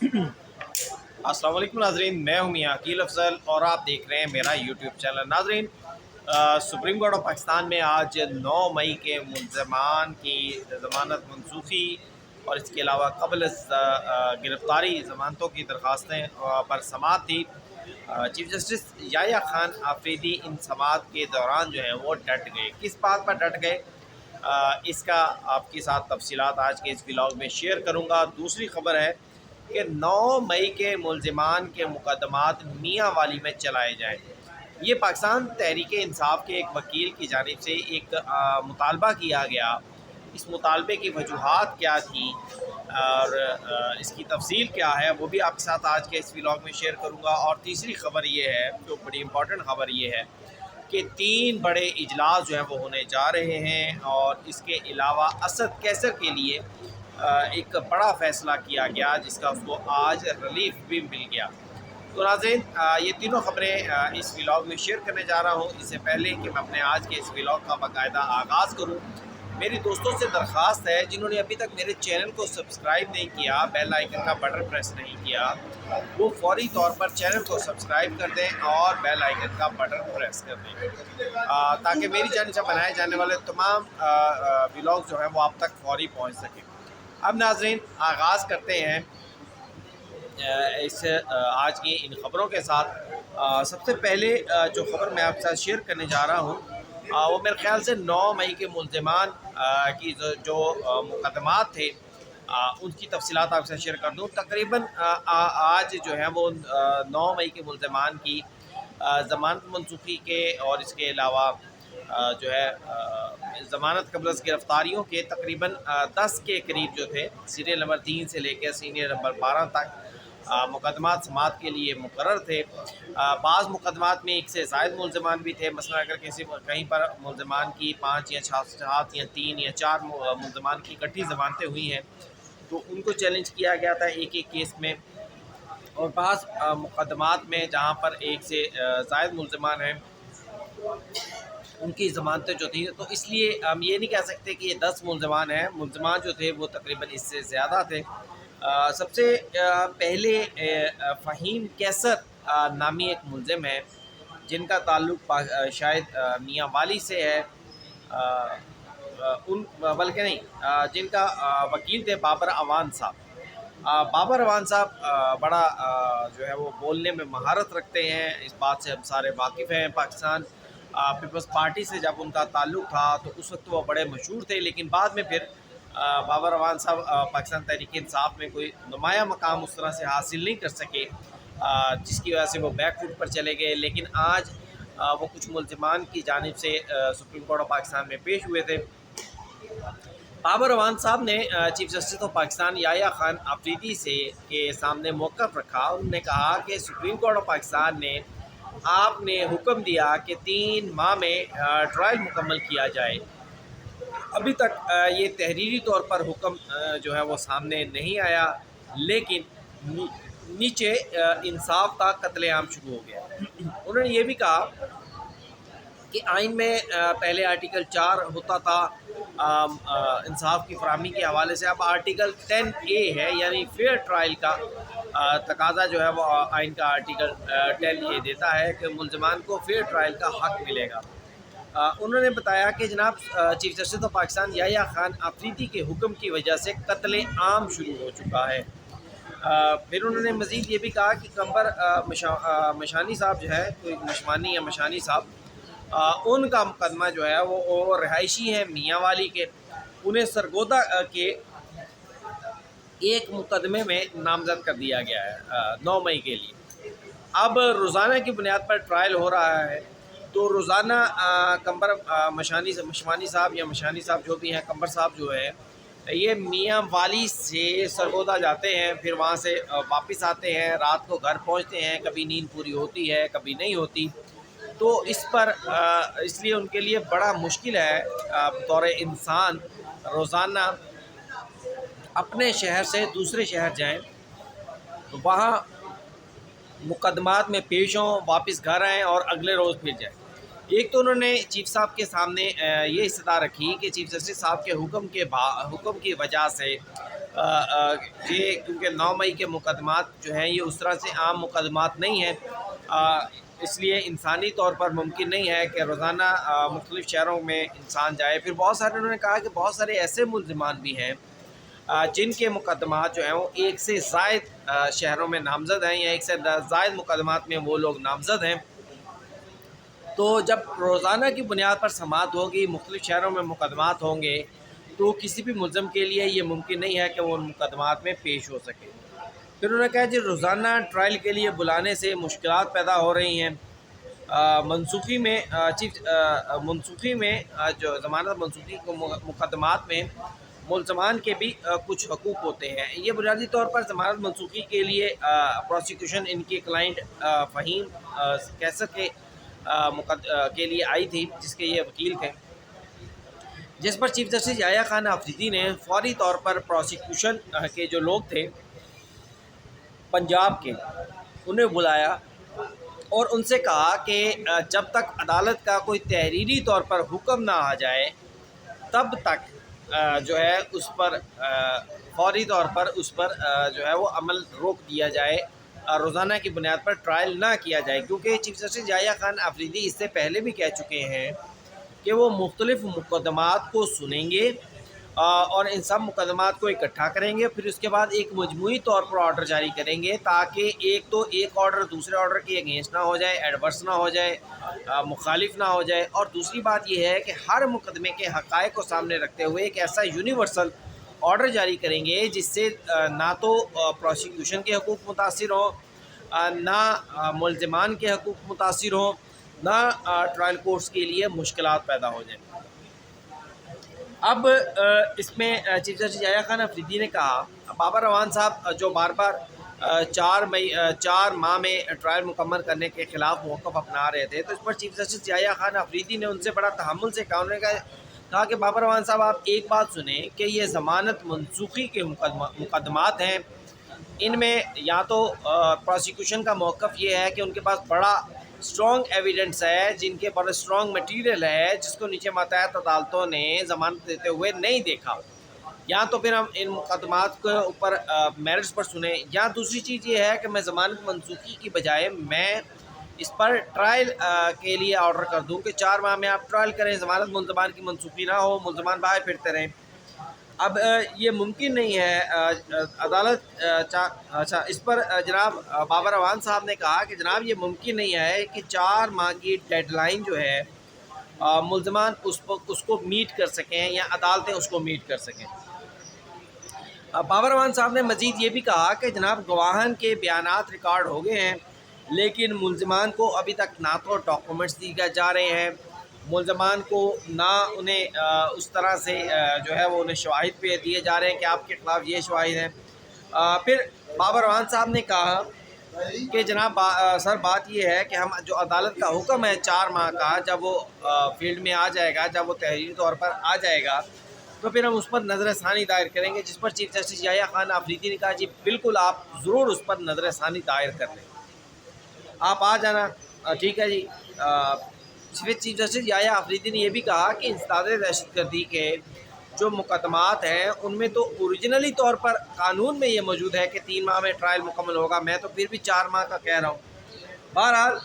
अस्सलाम वालेकुम नाजरीन, मैं हूं मियां अकील अफजल और आप देख रहे हैं मेरा यूट्यूब चैनल। नाजरीन, सुप्रीम कोर्ट ऑफ पाकिस्तान में आज 9 मई के मुलजमान की ज़मानत मनसूखी और इसके अलावा कबल गिरफ्तारी ज़मानतों की दरख्वास्तें पर समाअत थी। चीफ जस्टिस याह्या खान आफरीदी इन समाअत के दौरान जो है वो डट गए। किस बात पर डट गए, इसका आपके साथ तफसीलात आज के इस व्लॉग में शेयर करूँगा। दूसरी खबर है कि 9 मई के मुलजिमान के मुकदमात मियाँ वाली में चलाए जाएँ। ये पाकिस्तान तहरीक इंसाफ के एक वकील की जानिब से एक मुतालबा किया गया। इस मुतालबे की वजूहात क्या थी और इसकी तफसील क्या है, वो भी आपके साथ आज के इस व्लॉग में शेयर करूँगा। और तीसरी खबर ये है, जो बड़ी इंपॉर्टेंट खबर ये है कि 3 बड़े इजलास जो हैं वो होने जा रहे हैं और इसके अलावा असद कैसर के लिए एक बड़ा फ़ैसला किया गया जिसका उसको आज रिलीफ भी मिल गया। तो नाज़रीन, ये तीनों ख़बरें इस व्लॉग में शेयर करने जा रहा हूँ। इससे पहले कि मैं अपने आज के इस व्लॉग का बाकायदा आगाज़ करूँ, मेरी दोस्तों से दरख्वास्त है जिन्होंने अभी तक मेरे चैनल को सब्सक्राइब नहीं किया, बेल आइकन का बटन प्रेस नहीं किया, वो फौरी तौर पर चैनल को सब्सक्राइब कर दें और बेल आइकन का बटन प्रेस कर दें ताकि मेरी जानिब से बनाए जाने वाले तमाम व्लॉग जो हैं वो आप तक फौरी पहुँच सकें। अब नाज़रीन, आगाज़ करते हैं इस आज की इन ख़बरों के साथ। सबसे पहले जो ख़बर मैं आपके साथ शेयर करने जा रहा हूँ वो मेरे ख़्याल से 9 मई के मुलज़मान की जो मुकदमात थे उनकी तफसीलात आपसे शेयर कर दूँ। तकरीबन आज जो है वो 9 मई के मुलज़मान की ज़मानत मनसूखी के और इसके अलावा जो है ज़मानत कबल गिरफ़्तारियों के तकरीबन 10 के करीब जो थे, सीरियल नंबर 3 से लेकर सीरियल नंबर 12 तक मुकदमात समाअत के लिए मुकर्रर थे। बाज़ मुकदमात में 1 से ज़ायद मुलज़मान भी थे। मसलन अगर कहीं पर मुलज़मान की 5 या 7 या 3 या 4 मुलज़मान की इकट्ठी ज़मानतें हुई हैं तो उनको चैलेंज किया गया था एक-एक केस में। और बाज़ मुकदमात में जहाँ पर 1 से ज़ायद मुलज़मान हैं उनकी ज़मानतें जो थी, तो इसलिए हम ये नहीं कह सकते कि ये 10 मुलज़मान हैं। मुलज़मान जो थे वो तकरीबन इससे ज़्यादा थे। सबसे पहले फ़हीम कैसर नामी एक मुलज़िम है जिनका ताल्लुक़ शायद मियाँ वाली से है। उन बल्कि नहीं, जिनका वकील थे बाबर अवान साहब। बाबर अवान साहब बड़ा जो है वो बोलने में महारत रखते हैं। इस बात से हम सारे वाकिफ़ हैं। पाकिस्तान पीपल्स पार्टी से जब उनका ताल्लुक़ था तो उस वक्त वो बड़े मशहूर थे, लेकिन बाद में फिर बाबर अवान साहब पाकिस्तान तहरीक इंसाफ में कोई नुमाया मकाम उस तरह से हासिल नहीं कर सके, जिसकी वजह से वो बैक फुट पर चले गए। लेकिन आज वो कुछ मुलज़मान की जानिब से सुप्रीम कोर्ट ऑफ पाकिस्तान में पेश हुए थे। बाबर अवान साहब ने chief justice of Pakistan Yahya Khan Afridi से के सामने मौक़िफ़ रखा। उन्होंने कहा कि सुप्रीम कोर्ट ऑफ पाकिस्तान ने आपने हुक्म दिया कि 3 माह में ट्रायल मुकम्मल किया जाए। अभी तक ये तहरीरी तौर पर हुक्म जो है वो सामने नहीं आया, लेकिन नीचे इंसाफ का कत्लेआम शुरू हो गया। उन्होंने ये भी कहा कि आइन में पहले आर्टिकल 4 होता था इंसाफ की फराहमी के हवाले से, अब आर्टिकल 10A है, यानी फेयर ट्रायल का तकाजा जो है वो आइन का आर्टिकल 10A देता है कि मुलज़मान को फेयर ट्रायल का हक़ मिलेगा। उन्होंने बताया कि जनाब chief justice of Pakistan Yahya Khan Afridi के हुक्म की वजह से कत्ले आम शुरू हो चुका है। फिर उन्होंने मज़ीद ये भी कहा कि कंबर मशानी साहब जो है, कोई मशवानी या मशानी साहब, उनका मुकदमा जो है वो रहायशी हैं मियाँ वाली के। उन्हें सरगोदा के एक मुकदमे में नामज़द कर दिया गया है 9 मई के लिए। अब रोज़ाना की बुनियाद पर ट्रायल हो रहा है, तो रोज़ाना कंबर मशवानी साहब या मशानी साहब जो भी हैं, कंबर साहब जो है, ये मियाँ वाली से सरगोदा जाते हैं, फिर वहाँ से वापस आते हैं, रात को घर पहुँचते हैं। कभी नींद पूरी होती है, कभी नहीं होती। तो इस पर इसलिए उनके लिए बड़ा मुश्किल है बतौर इंसान रोज़ाना अपने शहर से दूसरे शहर जाएं, तो वहाँ मुकदमात में पेश हों, वापस घर आएँ और अगले रोज़ फिर जाएँ। एक तो उन्होंने चीफ साहब के सामने ये इस्तदा रखी कि चीफ जस्टिस साहब के हुक्म की वजह से یہ کیونکہ 9 مئی کے مقدمات جو ہیں یہ اس طرح سے عام مقدمات نہیں ہیں، اس لیے انسانی طور پر ممکن نہیں ہے کہ روزانہ مختلف شہروں میں انسان جائے۔ پھر بہت سارے انہوں نے کہا کہ بہت سارے ایسے ملزمان بھی ہیں جن کے مقدمات جو ہیں وہ ایک سے زائد شہروں میں نامزد ہیں، یا ایک سے زائد مقدمات میں وہ لوگ نامزد ہیں۔ تو جب روزانہ کی بنیاد پر سماعت ہوگی، مختلف شہروں میں مقدمات ہوں گے، تو کسی بھی ملزم کے لیے یہ ممکن نہیں ہے کہ وہ ان مقدمات میں پیش ہو سکے۔ پھر انہوں نے کہا کہ روزانہ ٹرائل کے لیے بلانے سے مشکلات پیدا ہو رہی ہیں۔ منسوخی میں جو ضمانت منسوخی کو مقدمات میں ملزمان کے بھی کچھ حقوق ہوتے ہیں۔ یہ بنیادی طور پر ضمانت منسوخی کے لیے پروسیکیوشن ان کے کلائنٹ فہیم کیسر کے لیے آئی تھی، جس کے یہ وکیل تھے، جس پر چیف جسٹس یحییٰ خان آفریدی نے فوری طور پر پروسیکیوشن کے جو لوگ تھے پنجاب کے انہیں بلایا اور ان سے کہا کہ جب تک عدالت کا کوئی تحریری طور پر حکم نہ آ جائے تب تک جو ہے اس پر فوری طور پر اس پر جو ہے وہ عمل روک دیا جائے، روزانہ کی بنیاد پر ٹرائل نہ کیا جائے، کیونکہ چیف جسٹس یحییٰ خان آفریدی اس سے پہلے بھی کہہ چکے ہیں کہ وہ مختلف مقدمات کو سنیں گے اور ان سب مقدمات کو اکٹھا کریں گے، پھر اس کے بعد ایک مجموعی طور پر آرڈر جاری کریں گے، تاکہ ایک آرڈر دوسرے آرڈر کے اگینسٹ نہ ہو جائے، ایڈورس نہ ہو جائے، مخالف نہ ہو جائے۔ اور دوسری بات یہ ہے کہ ہر مقدمے کے حقائق کو سامنے رکھتے ہوئے ایک ایسا یونیورسل آرڈر جاری کریں گے جس سے نہ تو پروسیکیوشن کے حقوق متاثر ہوں، نہ ملزمان کے حقوق متاثر ہوں، نہ ٹرائل کورٹس کے لیے مشکلات پیدا ہو جائیں۔ اب اس میں چیف جسٹس یحییٰ خان آفریدی نے کہا، بابر اعوان صاحب جو بار بار 4 ماہ میں ٹرائل مکمل کرنے کے خلاف موقف اپنا رہے تھے، تو اس پر چیف جسٹس یحییٰ خان آفریدی نے ان سے بڑا تحمل سے کہا۔ انہوں نے کہا کہ بابر اعوان صاحب آپ ایک بات سنیں کہ یہ ضمانت منسوخی کے مقدمات ہیں، ان میں یا تو پروسیکیوشن کا موقف یہ ہے کہ ان کے پاس بڑا اسٹرانگ ایویڈنس ہے، جن کے بڑا اسٹرانگ مٹیریل ہے، جس کو نیچے ماتحت عدالتوں نے ضمانت دیتے ہوئے نہیں دیکھا، یا تو پھر ہم ان مقدمات کے اوپر میرٹس پر سنیں، یا دوسری چیز یہ ہے کہ میں ضمانت منسوخی کی بجائے میں اس پر ٹرائل کے لیے آرڈر کر دوں کہ 4 ماہ میں آپ ٹرائل کریں، ضمانت ملزمان کی منسوخی نہ ہو، ملزمان باہر پھرتے رہیں۔ اب یہ ممکن نہیں ہے، عدالت اچھا اس پر جناب بابر اعوان صاحب نے کہا کہ جناب یہ ممکن نہیں ہے کہ 4 ماہ کی ڈیڈ لائن جو ہے ملزمان اس کو میٹ کر سکیں یا عدالتیں اس کو میٹ کر سکیں۔ بابر اعوان صاحب نے مزید یہ بھی کہا کہ جناب گواہان کے بیانات ریکارڈ ہو گئے ہیں، لیکن ملزمان کو ابھی تک نہ تو ڈاکومنٹس دیے جا رہے ہیں، ملزمان کو نہ انہیں اس طرح سے جو ہے وہ انہیں شواہد پہ دیے جا رہے ہیں کہ آپ کے خلاف یہ شواہد ہیں۔ پھر بابر اعوان صاحب نے کہا کہ جناب سر بات یہ ہے کہ ہم جو عدالت کا حکم ہے 4 ماہ کا، جب وہ فیلڈ میں آ جائے گا، جب وہ تحریری طور پر آ جائے گا، تو پھر ہم اس پر نظر ثانی دائر کریں گے، جس پر چیف جسٹس یحییٰ خان آفریدی نے کہا جی بالکل آپ ضرور اس پر نظر ثانی دائر کر لیں، آپ آ جانا، ٹھیک ہے جی۔ چیف جسٹس یحییٰ آفریدی نے یہ بھی کہا کہ انسداد دہشت گردی کے جو مقدمات ہیں ان میں تو اوریجنلی طور پر قانون میں یہ موجود ہے کہ 3 ماہ میں ٹرائل مکمل ہوگا، میں تو پھر بھی 4 ماہ کا کہہ رہا ہوں۔ بہرحال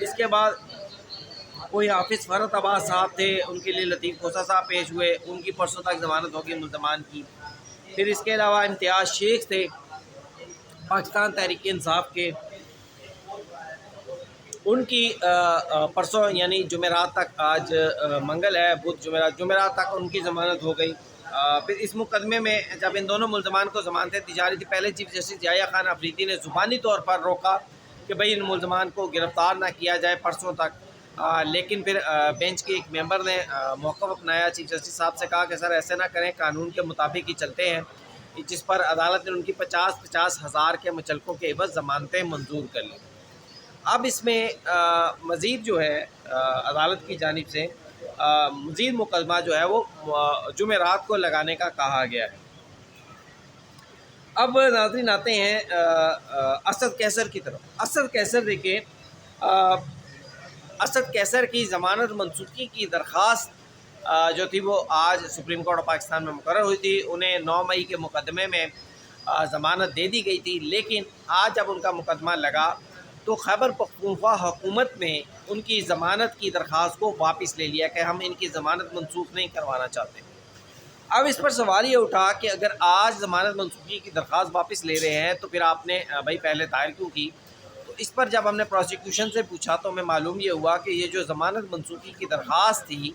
اس کے بعد کوئی حافظ فرحت عباس صاحب تھے، ان کے لیے لطیف کھوسہ صاحب پیش ہوئے، ان کی پرسوں تک ضمانت ہوگی ملزمان کی۔ پھر اس کے علاوہ امتیاز شیخ تھے پاکستان تحریک انصاف کے، ان کی پرسوں یعنی جمعرات تک، آج منگل ہے، بدھ جمعرات تک ان کی ضمانت ہو گئی۔ پھر اس مقدمے میں جب ان دونوں ملزمان کو ضمانتیں دی جا رہی تھی، پہلے چیف جسٹس یحییٰ خان آفریدی نے زبانی طور پر روکا کہ بھئی ان ملزمان کو گرفتار نہ کیا جائے پرسوں تک، لیکن پھر بینچ کے ایک ممبر نے موقف اپنایا، چیف جسٹس صاحب سے کہا کہ سر ایسے نہ کریں، قانون کے مطابق ہی چلتے ہیں، جس پر عدالت نے ان کی 50 ہزار کے مچلقوں کے عوض ضمانتیں منظور کر لیں۔ اب اس میں مزید جو ہے عدالت کی جانب سے مزید مقدمہ جو ہے وہ جمعرات کو لگانے کا کہا گیا ہے۔ اب ناظرین آتے ہیں اسد کیسر کی طرف۔ اسد کیسر دیکھیں، اسد کیسر کی ضمانت منسوخی کی درخواست जो थी वो आज सुप्रीम कोर्ट ऑफ पाकिस्तान में मुकर्रर हुई थी। उन्हें 9 मई के मुकदमे में ज़मानत दे दी गई थी, लेकिन आज जब उनका मुकदमा लगा तो खैबर पख्तूनख्वा हुकूमत ने उनकी ज़मानत की दरख्वास्त को वापस ले लिया कि हम इनकी ज़मानत मनसूख नहीं करवाना चाहते। अब इस पर सवाल ये उठा कि अगर आज ज़मानत मनसूखी की दरख्वास्त वापस ले रहे हैं तो फिर आपने भाई पहले दायर क्यों की। तो इस पर जब हमने प्रोसिक्यूशन से पूछा तो हमें मालूम ये हुआ कि ये जो ज़मानत मनसूखी की दरख्वास्त थी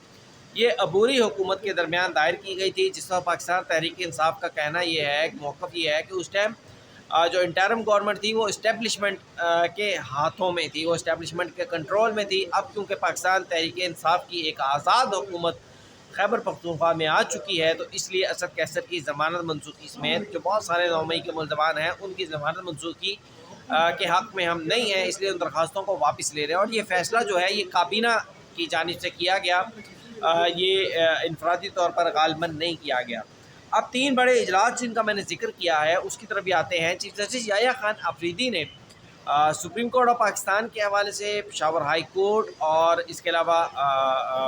ये अबूरी हुकूमत के दरमियान दायर की गई थी, जिस पर पाकिस्तान तहरीक इंसाफ का कहना ये है, मौक़िफ़ ये है कि उस टाइम जो इंटरिम गवर्नमेंट थी वो इस्टेब्लिशमेंट के हाथों में थी, वो इस्टेब्लिशमेंट के कंट्रोल में थी। अब क्योंकि पाकिस्तान तहरीक इंसाफ की एक आज़ाद हुकूमत खैबर पख्तूनख्वा में आ चुकी है, तो इसलिए असद कैसर की ज़मानत मनसूखी समेत जो बहुत सारे 9 मई के मुल्ज़मान हैं उनकी ज़मानत मनसूखी के हक़ में हम नहीं हैं, इसलिए उन दरख्वास्तों को वापस ले रहे हैं। और ये फ़ैसला जो है ये काबीना की जानिब से किया गया, ये इनफरादी तौर पर गालबन नहीं किया गया। अब 3 बड़े इजलास जिनका मैंने जिक्र किया है उसकी तरफ भी आते हैं। चीफ जस्टिस याह्या खान अफरीदी ने सुप्रीम कोर्ट ऑफ पाकिस्तान के हवाले से पेशावर हाई कोर्ट और इसके अलावा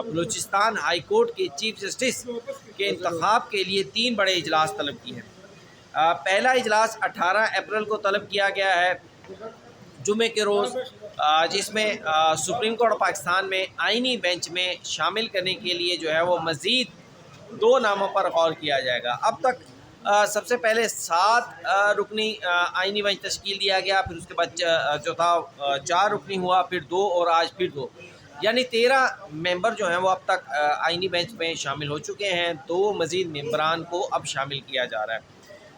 बलूचिस्तान हाई कोर्ट के चीफ जस्टिस के इंतखाब के लिए 3 बड़े इजलास तलब किए हैं। पहला इजलास 18 अप्रैल को तलब किया गया है जुमे के रोज़, जिसमें सुप्रीम कोर्ट ऑफ पाकिस्तान में आइनी बेंच में शामिल करने के लिए जो है वो मज़ीद 2 नामों पर गौर किया जाएगा। अब तक सबसे पहले 7 रुकनी आइनी बेंच तश्कील दिया गया, फिर उसके बाद जो था 4 रुकनी हुआ, फिर 2 और आज फिर 2, यानी 13 मेंबर जो हैं वो अब तक आइनी बेंच में शामिल हो चुके हैं। 2 मज़ीद मेंबरान को अब शामिल किया जा रहा है।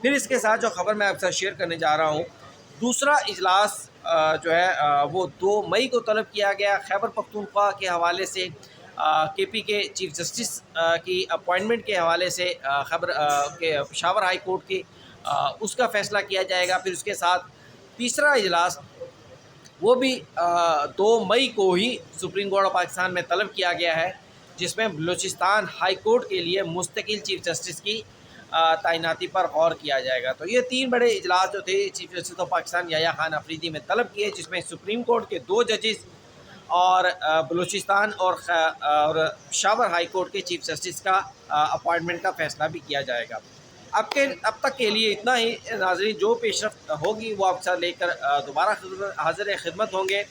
फिर इसके साथ जो ख़बर मैं आपसे शेयर करने जा रहा हूँ, दूसरा इजलास जो है वो 2 मई को तलब किया गया। खैबर पख्तूनख्वा के हवाले से KP के चीफ जस्टिस की अपॉइंटमेंट के हवाले से खबर के पेशावर हाई कोर्ट के उसका फ़ैसला किया जाएगा। फिर उसके साथ तीसरा इजलास वो भी 2 मई को ही सुप्रीम कोर्ट ऑफ पाकिस्तान में तलब किया गया है, जिसमें बलूचिस्तान हाई कोर्ट के लिए मुस्तकिल चीफ जस्टिस की तैनाती पर गौर किया जाएगा। तो ये 3 बड़े इजलास जो थे chief justice of Pakistan Yahya Khan Afridi में तलब किए, जिसमें सुप्रीम कोर्ट के 2 जजेस और बलूचिस्तान और पेशावर हाई कोर्ट के चीफ जस्टिस का अपॉइंटमेंट का फ़ैसला भी किया जाएगा। अब तक के लिए इतना ही नाज़रीन। जो पेशरफ्त होगी वो आपके साथ लेकर दोबारा हाज़िर खिदमत होंगे।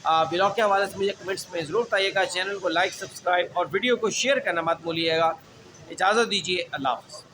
ब्लॉग के हवाले से मुझे कमेंट्स में ज़रूर बताइएगा। चैनल को लाइक, सब्सक्राइब और वीडियो को शेयर करना मत भूलिएगा। इजाज़त दीजिए, अल्लाह हाफ़िज़।